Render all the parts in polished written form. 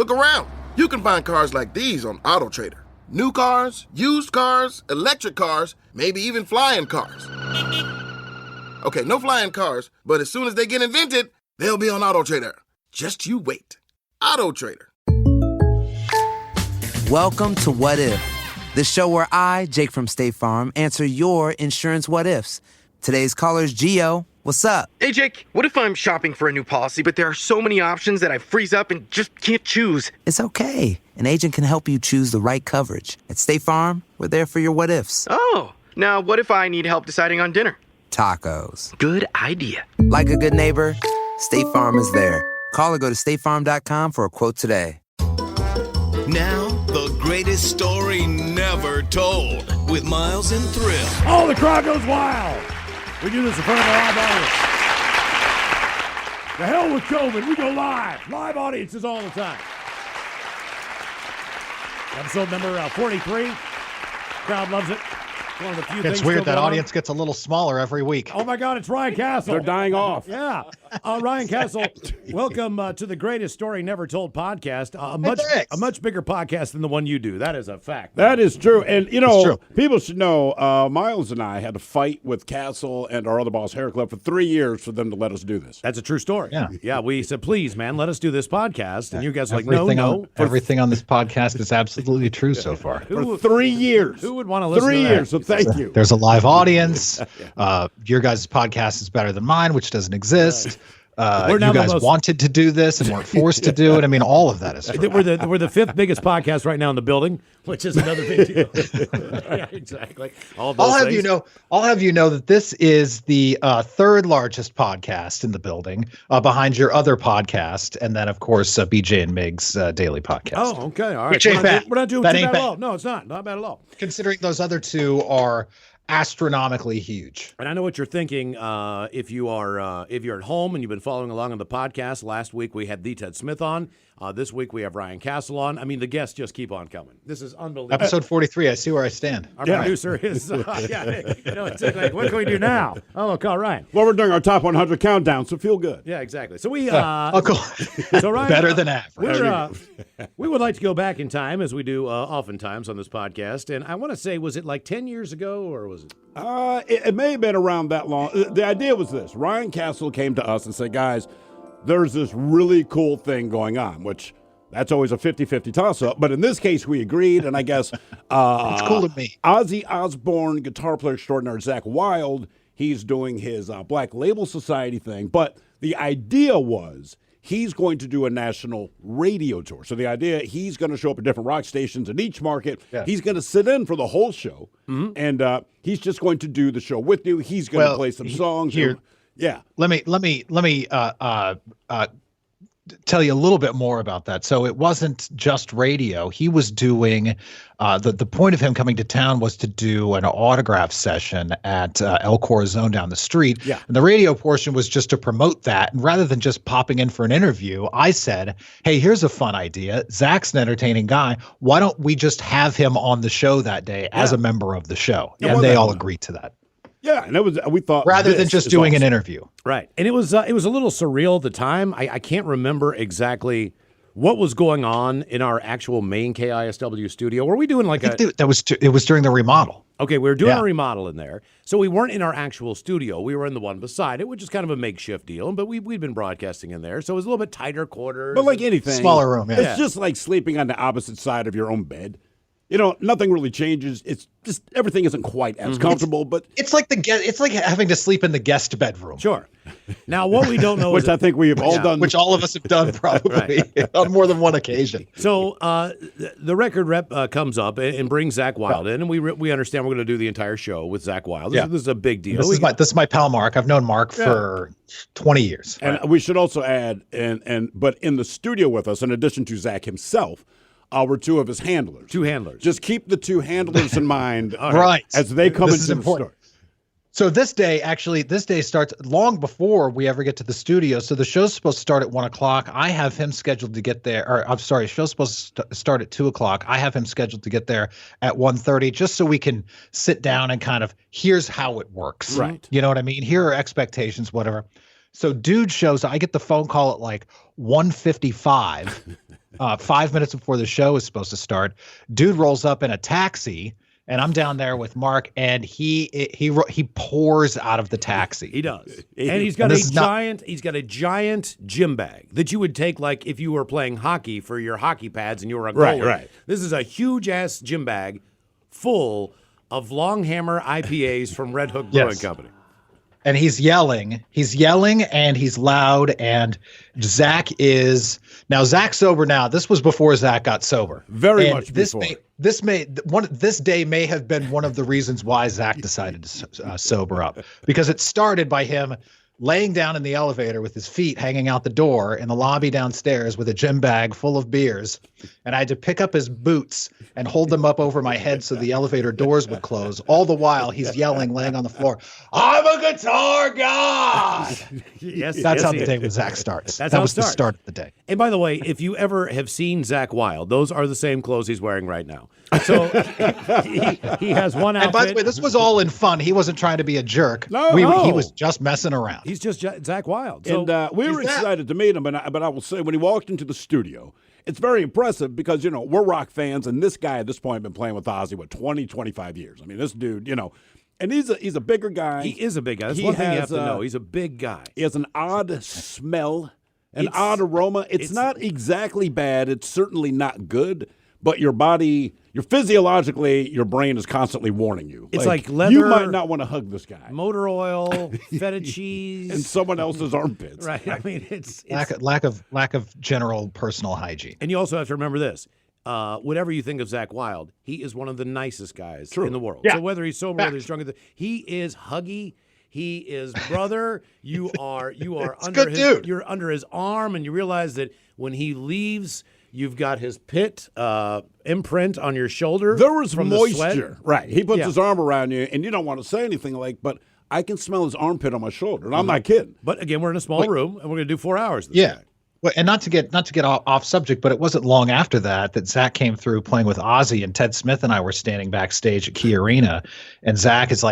Look around. You can find cars like these on AutoTrader. New cars, used cars, electric cars, maybe even flying cars. Okay, no flying cars, but as soon as they get invented, they'll be on AutoTrader. Just you wait. AutoTrader. Welcome to What If, the show where I, Jake from State Farm, answer your insurance what ifs. Today's caller is Gio. What's up? Hey, Jake, what if I'm shopping for a new policy, but there are so many options that I freeze up and just can't choose? It's okay. An agent can help you choose the right coverage. At State Farm, we're there for your what ifs. Oh, now what if I need help deciding on dinner? Tacos. Good idea. Like a good neighbor, State Farm is there. Call or go to statefarm.com for a quote today. Now, the greatest story never told with Miles and Thrill. Oh, the crowd goes wild. We do this in front of a live audience. The hell with COVID. We go live. Live audiences all the time. Episode number 43. Crowd loves it. One of the few it's weird that audience gets a little smaller every week. Oh my God, it's Ryan Castle. They're dying off. Yeah. Ryan Castle, welcome to the greatest story never told podcast. A much bigger podcast than the one you do. That is a fact. That is true. And, people should know Miles and I had to fight with Castle and our other boss, Hair Club, for 3 years for them to let us do this. That's a true story. Yeah, we said, please, man, let us do this podcast. And you guys are like, no. Everything on this podcast is absolutely true so far. For 3 years. Who would want to listen to that? 3 years, so thank you. There's a live audience. Your guys' podcast is better than mine, which doesn't exist. You guys wanted to do this and weren't forced to do it. I mean, all of that is true. We're the fifth biggest podcast right now in the building, which is another big deal. Yeah, exactly. I'll have you know that this is the third largest podcast in the building, behind your other podcast, and then of course BJ and Mig's daily podcast. Oh, okay, all right. Which ain't bad. We're not doing that too ain't bad at all. No, it's not bad at all. Considering those other two are astronomically huge. And I know what you're thinking. If you're at home and you've been following along on the podcast, last week we had the Ted Smith on. This week we have Ryan Castle on. I mean, the guests just keep on coming. This is unbelievable. Episode 43. I see where I stand. Our producer is. It's like, what can we do now? Oh, call Ryan. Well, we're doing our top 100 countdown, so feel good. Yeah, exactly. So we. Cool. So Ryan, better than average. We would like to go back in time, as we do oftentimes on this podcast. And I want to say, was it like 10 years ago, or was it? It may have been around that long. The idea was this. Ryan Castle came to us and said, guys, there's this really cool thing going on, which that's always a 50-50 toss-up. But in this case, we agreed, and I guess it's cool to me. Ozzy Osbourne, guitar player extraordinaire Zakk Wyld, he's doing his Black Label Society thing. But the idea was he's going to do a national radio tour. So the idea, he's going to show up at different rock stations in each market. Yeah. He's going to sit in for the whole show, and he's just going to do the show with you. He's going to play some songs. Yeah. Let me tell you a little bit more about that. So it wasn't just radio. He was doing the point of him coming to town was to do an autograph session at El Corazon down the street. Yeah. And the radio portion was just to promote that. And rather than just popping in for an interview, I said, hey, here's a fun idea. Zakk's an entertaining guy. Why don't we just have him on the show that day as a member of the show? Yeah, and they all agreed to that. Yeah, and we thought rather than just doing an interview, right? And it was a little surreal at the time. I can't remember exactly what was going on in our actual main KISW studio. Were we doing like it was during the remodel? Okay, we were doing a remodel in there, so we weren't in our actual studio. We were in the one beside it, which is kind of a makeshift deal. But we'd been broadcasting in there, so it was a little bit tighter quarters. But like anything, smaller room. Yeah. It's just like sleeping on the opposite side of your own bed. Nothing really changes. It's just everything isn't quite as comfortable, but it's like having to sleep in the guest bedroom. Sure. Now, what we don't know which I think we have all done. Which all of us have done probably on more than one occasion. So the record rep comes up and brings Zakk Wyld in, and we understand we're going to do the entire show with Zakk Wyld. This is a big deal. This is my pal Mark. I've known Mark for 20 years. And we should also add, but in the studio with us, in addition to Zakk himself, were two of his handlers. Two handlers. Just keep the two handlers in mind right. as they come into the store. So this day starts long before we ever get to the studio. So the show's supposed to start at 1 o'clock. I have him scheduled to get there. Or I'm sorry, show's supposed to start at 2 o'clock. I have him scheduled to get there at 1:30, just so we can sit down and kind of, here's how it works. Right. You know what I mean? Here are expectations, whatever. So dude shows, I get the phone call at like 1:55. 5 minutes before the show is supposed to start. Dude rolls up in a taxi, and I'm down there with Mark, and he pours out of the taxi. He does, and he's got a giant gym bag that you would take like if you were playing hockey for your hockey pads and you were a goalie. Right. This is a huge ass gym bag full of Long Hammer IPAs from Red Hook Brewing Company. And he's yelling, and he's loud. And Zakk's sober now. This was before Zakk got sober. Very much before. This day may have been one of the reasons why Zakk decided to sober up, because it started by him laying down in the elevator with his feet hanging out the door in the lobby downstairs with a gym bag full of beers. And I had to pick up his boots and hold them up over my head so the elevator doors would close. All the while he's yelling, laying on the floor, "I'm a guitar god!" That's how the day with Zakk starts. That was the start of the day. And by the way, if you ever have seen Zakk Wyld, those are the same clothes he's wearing right now. So he has one outfit. And by the way, this was all in fun. He wasn't trying to be a jerk. No. He was just messing around. He's just Zakk Wyld. So And we were excited to meet him, but I will say, when he walked into the studio, it's very impressive because, we're rock fans, and this guy at this point had been playing with Ozzy, 20, 25 years. I mean, this dude, and he's a bigger guy. He is a big guy. That's one thing you have to know. He's a big guy. He has an odd smell, an odd aroma. It's not exactly bad. It's certainly not good. But your body, physiologically, your brain is constantly warning you. It's like leather. You might not want to hug this guy. Motor oil, feta cheese, and someone else's armpits. Right. I mean, it's lack of general personal hygiene. And you also have to remember this. Whatever you think of Zakk Wyld, he is one of the nicest guys in the world. Yeah. So whether he's sober, whether he's drunk, he is huggy. He is brother. You are under his dude. You're under his arm, and you realize that when he leaves, you've got his pit imprint on your shoulder. There was from moisture. Right. He puts Yeah. his arm around you, and you don't want to say anything but I can smell his armpit on my shoulder, and I'm not kidding. But again, we're in a small room, and we're going to do 4 hours. Yeah. Well, and not to get off subject, but it wasn't long after that Zakk came through playing with Ozzy, and Ted Smith and I were standing backstage at Key Arena, and Zakk is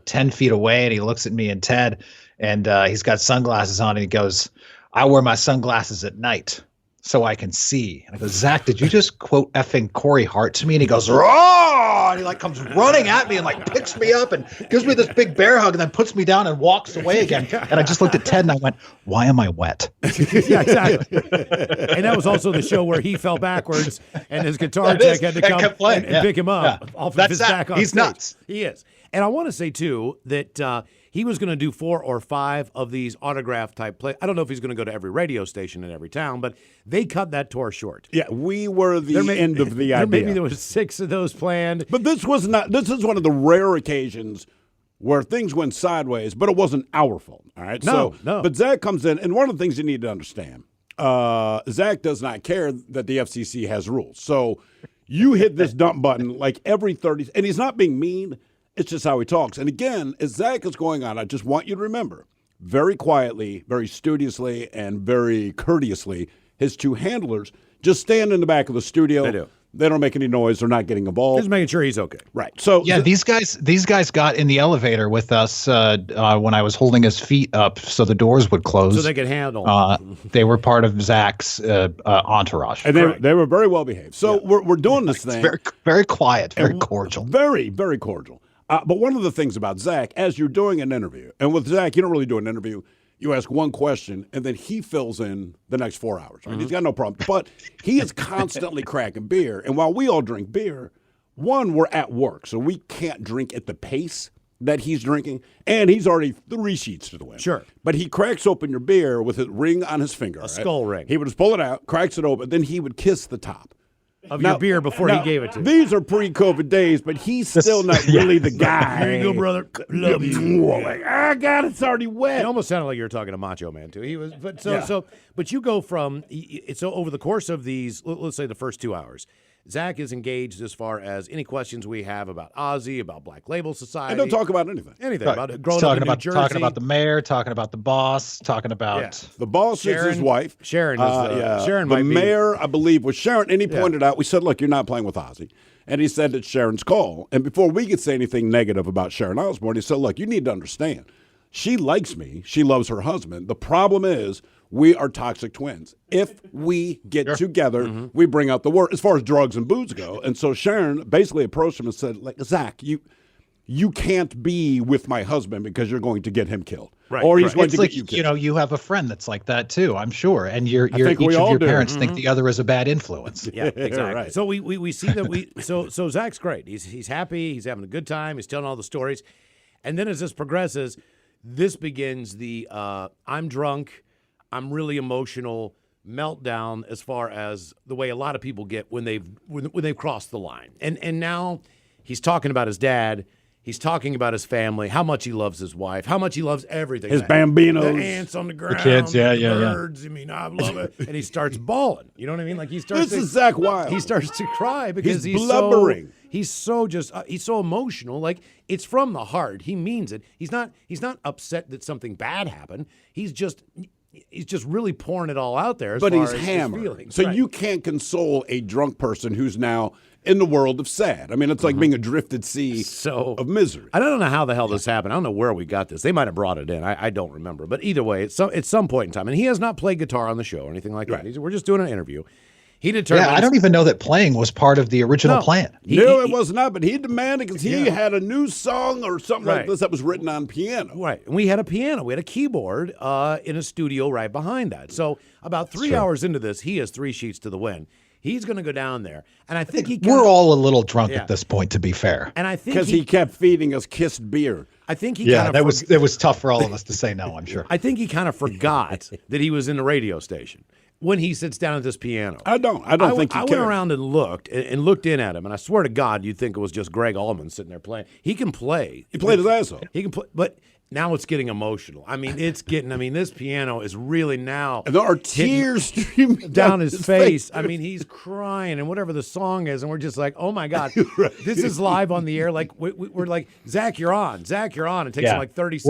10 feet away, and he looks at me and Ted, and he's got sunglasses on, and he goes, "I wear my sunglasses at night so I can see." And I go, "Zakk, did you just quote effing Corey Hart to me?" And he goes, "Raw!" And he comes running at me and picks me up and gives me this big bear hug and then puts me down and walks away again. And I just looked at Ted and I went, "Why am I wet?" Yeah, exactly. And that was also the show where he fell backwards and his guitar tech had to come and pick him up off of his back on He's stage. nuts. He is. And I want to say, too, that he was going to do 4 or 5 of these autograph type plays. I don't know if he's going to go to every radio station in every town, but they cut that tour short. Yeah, we were the end of the idea. Maybe there was 6 of those planned. But this was not. This is one of the rare occasions where things went sideways, but it wasn't our fault. All right. No. But Zakk comes in, and one of the things you need to understand, Zakk does not care that the FCC has rules. So you hit this dump button every 30, and he's not being mean. It's just how he talks. And again, as Zakk is going on, I just want you to remember, very quietly, very studiously, and very courteously, his 2 handlers just stand in the back of the studio. They do. They don't make any noise. They're not getting involved. Just making sure he's okay. Right. So yeah, these guys got in the elevator with us when I was holding his feet up so the doors would close. So they could handle. They were part of Zack's entourage. And they were very well behaved. So we're doing this thing. Very, very quiet, very cordial. Very, very cordial. But one of the things about Zakk, as you're doing an interview, and with Zakk, you don't really do an interview. You ask one question, and then he fills in the next 4 hours. Right? He's got no problem. But he is constantly cracking beer. And while we all drink beer, we're at work, so we can't drink at the pace that he's drinking. And he's already 3 sheets to the wind. Sure. But he cracks open your beer with a ring on his finger. A skull ring. He would just pull it out, cracks it open, then he would kiss the top of your beer before he gave it to you. These are pre-COVID days, but he's still not really the guy. Here you go, brother. Love you. God, it's already wet. It almost sounded like you were talking to Macho Man too. He was, but you go from so over the course of these, let's say the first 2 hours, Zakk is engaged as far as any questions we have about Ozzy, about Black Label Society. I don't talk about anything. Anything about it. Growing Talking up in New Jersey. Talking about the mayor, talking about the boss, talking about the boss is his wife. Sharon is Sharon. The mayor, I believe, was Sharon, and he pointed out. We said, "Look, you're not playing with Ozzy," and he said it's Sharon's call. And before we could say anything negative about Sharon Osbourne, he said, "Look, you need to understand. She likes me. She loves her husband. The problem is we are toxic twins. If we get together, we bring out the worst as far as drugs and booze go. And so Sharon basically approached him and said, like, Zakk, you can't be with my husband because you're going to get him killed. Right, or he's going It's to like, get you killed. you know, you have a friend that's like that too, I'm sure. And each think we of all your do. parents think the other is a bad influence. Yeah, exactly. Right. So we see that so Zack's great. He's happy. He's having a good time. He's telling all the stories, and then as this progresses, this begins the I'm drunk, I'm really emotional meltdown as far as the way a lot of people get when they've crossed the line. And now he's talking about his dad. He's talking about his family, how much he loves his wife, how much he loves everything. His bambinos. The ants on the ground, kids, the birds. I mean, I love it. And he starts bawling. You know what I mean? Like he starts. This is Zakk Wyld. He starts to cry because He's blubbering. He's so emotional. Like it's from the heart. He means it. He's not upset that something bad happened. He's just really pouring it all out there. But as he's far as his hammered. feelings. So Right. you can't console a drunk person who's now in the world of sad. I mean, it's like being a drifted sea of misery. I don't know how the hell this happened. I don't know where we got this. They might have brought it in. I don't remember. But either way, at some point in time, and he has not played guitar on the show or anything like that. We're just doing an interview. He determined. Yeah, I don't even know that playing was part of the original plan. No, it was not, but he demanded because he had a new song or something like Right. this that was written on piano. Right. And we had a piano. We had a keyboard in a studio right behind that. So about 3 hours into this, he has 3 sheets to the wind. He's going to go down there. And I think We're all a little drunk at this point, to be fair. And I think Because he kept feeding us kissed beer. I think he Yeah, kind of it was tough for all of us to say no, I'm sure. I think he kind of forgot that he was in the radio station when he sits down at this piano. I don't think he I cared. went around and looked in at him, and I swear to God, you'd think it was just Greg Allman sitting there playing. He can play. He played his ass off. He can play, but now it's getting emotional. I mean, this piano is really now. And there are tears streaming down his face. I mean, he's crying, and whatever the song is, and we're just like, oh my God, this is live on the air. Like we're like, Zakk, you're on. Zakk, you're on. It takes him like 30 seconds.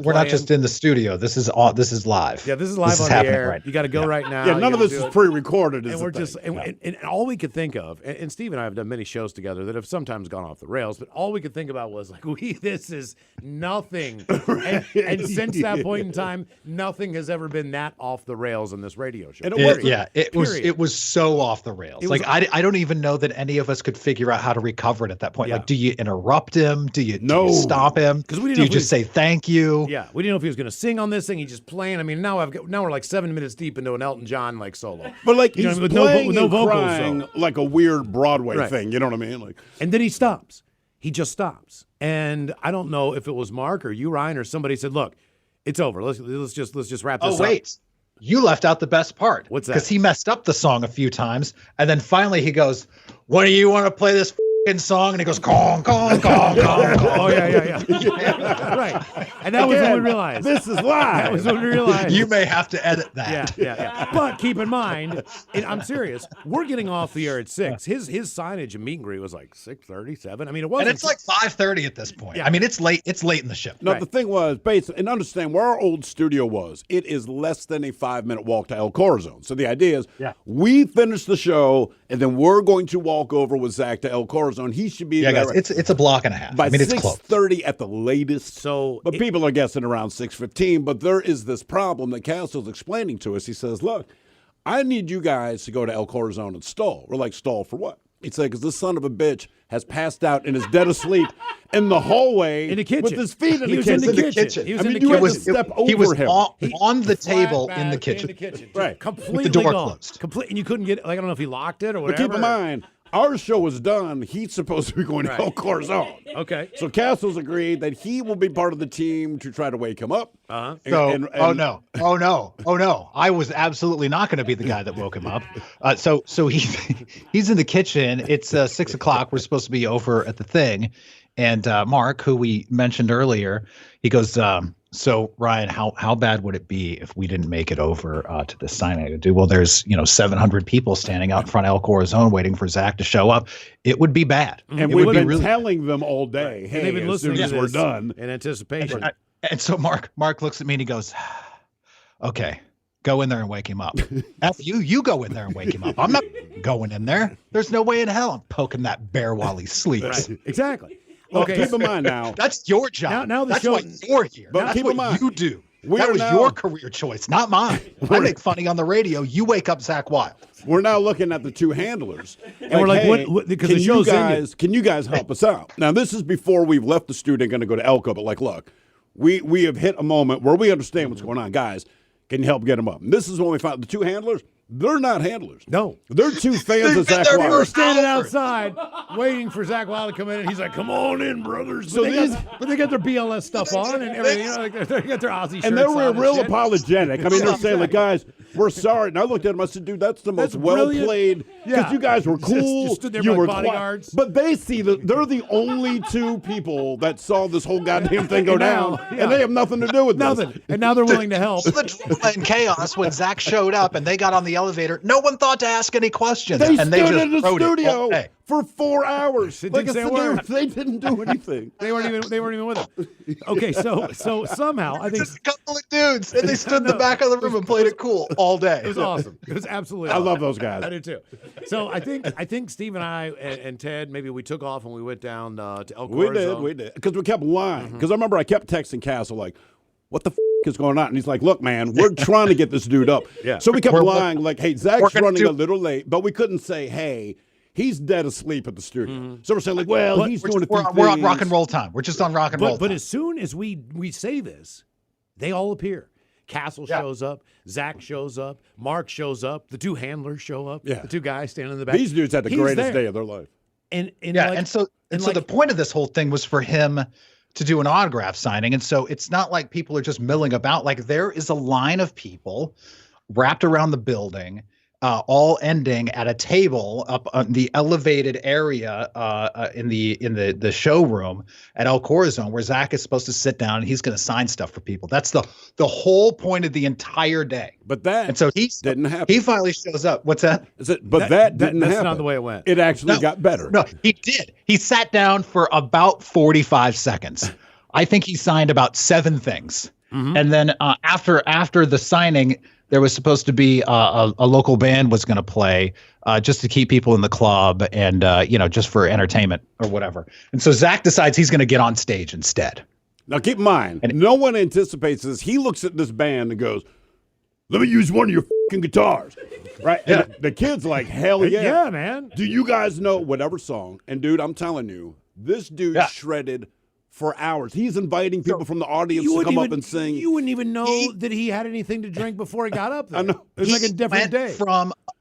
We're not just in the studio. This is live. Yeah, this is live on the air. Right. You got to go right now. Yeah, none of this is pre-recorded. And we're just and all we could think of, and Steve and I have done many shows together that have sometimes gone off the rails, but all we could think about was like, this is nothing. And since that point in time, nothing has ever been that off the rails on this radio show. It was so off the rails. Like I don't even know that any of us could figure out how to we're at that point. Yeah. Like, do you interrupt him? Do you stop him? Because we didn't do know you just say thank you? Yeah, we didn't know if he was going to sing on this thing. He's just playing. I mean, now we're like 7 minutes deep into an Elton John like solo. But like you he's know, playing with no and vocals, crying like a weird Broadway thing. You know what I mean? Like, and then he stops. He just stops. And I don't know if it was Mark or you, Ryan, or somebody said, "Look, it's over. Let's just wrap this up." Oh wait. You left out the best part. What's that? Because he messed up the song a few times, and then finally he goes, "What do you want to play this song?" And he goes, "Gong, gong, gong, gong, gong." Oh yeah. Right. And that was when we realized this is live. That was when we realized You may have to edit that. Yeah. But keep in mind, and I'm serious, we're getting off the air at 6. His signage and meet and greet was like 6:37. I mean, it wasn't. And it's like 5:30 at this point. Yeah. I mean, it's late. It's late in the show. No, the thing was, basically, and understand where our old studio was, it is less than a 5-minute walk to El Corazon. So the idea is we finish the show, and then we're going to walk over with Zakk to El Corazon. He should be there. Guys, it's a block and a half. By it's close. 6:30 at the latest. So, but people are guessing around 6:15. But there is this problem that Castle's explaining to us. He says, "Look, I need you guys to go to El Corazon and stall." We're like, "Stall for what?" He'd say, "Because this son of a bitch has passed out and is dead asleep in the hallway in the kitchen with his feet in he the was kitchen." in the kitchen. He was in the you kitchen. had to step over he was him. on the table in the kitchen. Right. Completely with the door gone. closed. And you couldn't get, like, I don't know if he locked it or But whatever. keep in mind, our show was done. He's supposed to be going to El Corazon. Okay. So Castle's agreed that he will be part of the team to try to wake him up. Uh-huh. Oh no! I was absolutely not going to be the guy that woke him up. So he's in the kitchen. It's 6 o'clock. We're supposed to be over at the thing, and Mark, who we mentioned earlier, he goes, "So Ryan, how bad would it be if we didn't make it over to the signing to do? Well, there's 700 people standing out in front of El Corazon waiting for Zakk to show up. It would be bad, and we've been telling them all day, Hey, they've been as soon listening as to we're this done, in anticipation." And so Mark looks at me and he goes, "Okay, go in there and wake him up." After you go in there and wake him up. I'm not going in there. There's no way in hell I'm poking that bear while he sleeps. Right. Exactly. Well, Okay. keep in mind now. That's your job. Now the That's show- why you're here. But That's keep what in mind, you do. That was your career choice, not mine. I make funny on the radio. You wake up Zakk Wyld. We're now looking at the two handlers. And we're like, hey, what? Because can the show's can you guys help us out? Now, this is before we've left the studio going to go to Elko, but like, look, we have hit a moment where we understand what's going on. Guys, can you help get them up? And this is when we found the two handlers. They're not handlers. No. They're two fans of Zakk Wyld. We're standing outside waiting for Zakk Wyld to come in, and he's like, come on in, brothers. But, they got their BLS stuff on and everything. You know, like they got their Aussie shirts and they were on real shit. apologetic. I mean, they're saying, like, guys, we're sorry. And I looked at them, I said, dude, that's the most well-played. Because you guys were cool. Just stood there you like were bodyguards. But they see that they're the only two people that saw this whole goddamn thing go down. Yeah. And they have nothing to do with nothing. this. And now they're willing to help. The drama and chaos when Zakk showed up and they got on the elevator, no one thought to ask any questions. They and stood they just in the wrote it all studio day. for 4 hours. It Like didn't I say a said, word. they didn't do anything. They weren't even with him. Okay, so somehow I think Just a couple of dudes, and they stood in the back of the room and played it cool all day. it was awesome. It was absolutely. I awesome. love those guys. I do too. So I think Steve and I and Ted, maybe we took off and we went down to El Corazon. We did. Because we kept lying. Because I remember I kept texting Castle, like, what the is going on? And he's like, look, man, we're trying to get this dude up. Yeah. So we kept lying, like, hey, Zack's running a do- little late, but we couldn't say, hey, he's dead asleep at the studio. So we're saying, like, well, he's doing a few We're on things. rock and roll time. We're just on rock and roll But time. as soon as we say this, they all appear. Castle shows up, Zakk shows up, Mark shows up, the two handlers show up, Yeah. the two guys standing in the back. These dudes had the He's greatest there. day of their life. And So the point of this whole thing was for him to do an autograph signing. And so it's not like people are just milling about. Like, there is a line of people wrapped around the building, all ending at a table up on the elevated area in the showroom at El Corazon, where Zakk is supposed to sit down and he's going to sign stuff for people. That's the whole point of the entire day. But that And so didn't happen. he finally shows up. What's that? But that didn't happen. That's not the way it went. It actually got better. No, he did. He sat down for about 45 seconds. I think he signed about 7 things. And then after the signing, there was supposed to be a local band was going to play just to keep people in the club and, just for entertainment or whatever. And so Zakk decides he's going to get on stage instead. Now, keep in mind, no one anticipates this. He looks at this band and goes, let me use one of your fucking guitars. Right? Yeah. And the kid's like, hell yeah. Yeah, man. Do you guys know whatever song? And, dude, I'm telling you, this dude shredded for hours. He's inviting people from the audience to come up and sing. You wouldn't even know that he had anything to drink before he got up there. I know. It was like a different day.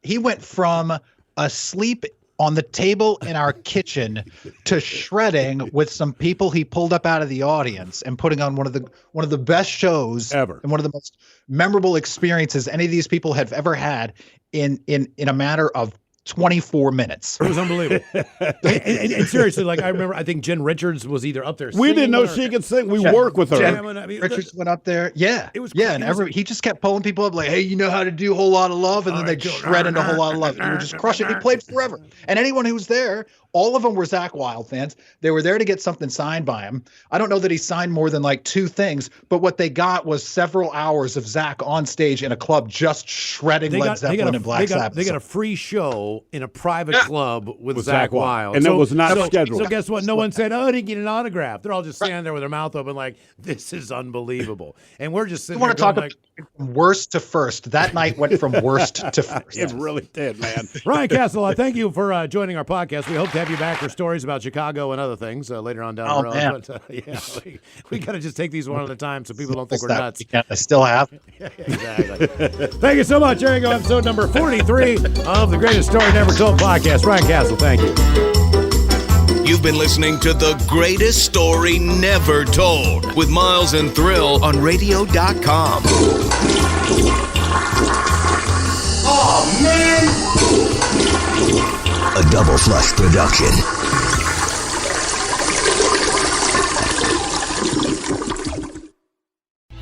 He went from asleep on the table in our kitchen to shredding with some people he pulled up out of the audience and putting on one of the best shows ever and one of the most memorable experiences any of these people have ever had in a matter of 24 minutes. It was unbelievable. and seriously, like I remember, I think Jen Richards was either up there singing. We didn't know she could sing. We work with her. Richards went up there. Yeah. It was he just kept pulling people up like, hey, you know how to do a whole lot of love? And then they'd shred into a whole lot of love. He would just crush it. He played forever. And anyone who was there, all of them were Zakk Wyld fans. They were there to get something signed by him. I don't know that he signed more than like 2 things, but what they got was several hours of Zakk on stage in a club just shredding Led Zeppelin and Black Sabbath. They got a free show in a private club with Zakk Wyld. And that was not scheduled. So guess what? No one said, oh, I didn't get an autograph. They're all just standing there with their mouth open like, this is unbelievable. And we're just sitting You there want to talk going about from worst to first. That night went from worst to first. It really did, man. Ryan Castle, thank you for joining our podcast. We hope to have you back for stories about Chicago and other things later on down the road. Man. But we got to just take these one at a time so people don't think we're nuts. I still have. Exactly. Thank you so much. There you go, episode number 43 of the Greatest Story Never Told podcast. Ryan Castle, thank you. You've been listening to The Greatest Story Never Told with Miles and Thrill on radio.com. Oh, man! A Double Flush production.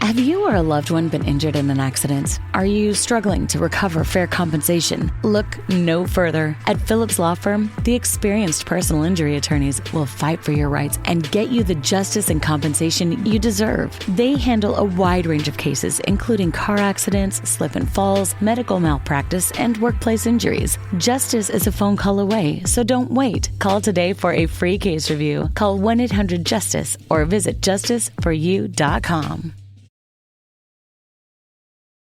Have you or a loved one been injured in an accident? Are you struggling to recover fair compensation? Look no further. At Phillips Law Firm, the experienced personal injury attorneys will fight for your rights and get you the justice and compensation you deserve. They handle a wide range of cases, including car accidents, slip and falls, medical malpractice, and workplace injuries. Justice is a phone call away, so don't wait. Call today for a free case review. Call 1-800-JUSTICE or visit justiceforyou.com.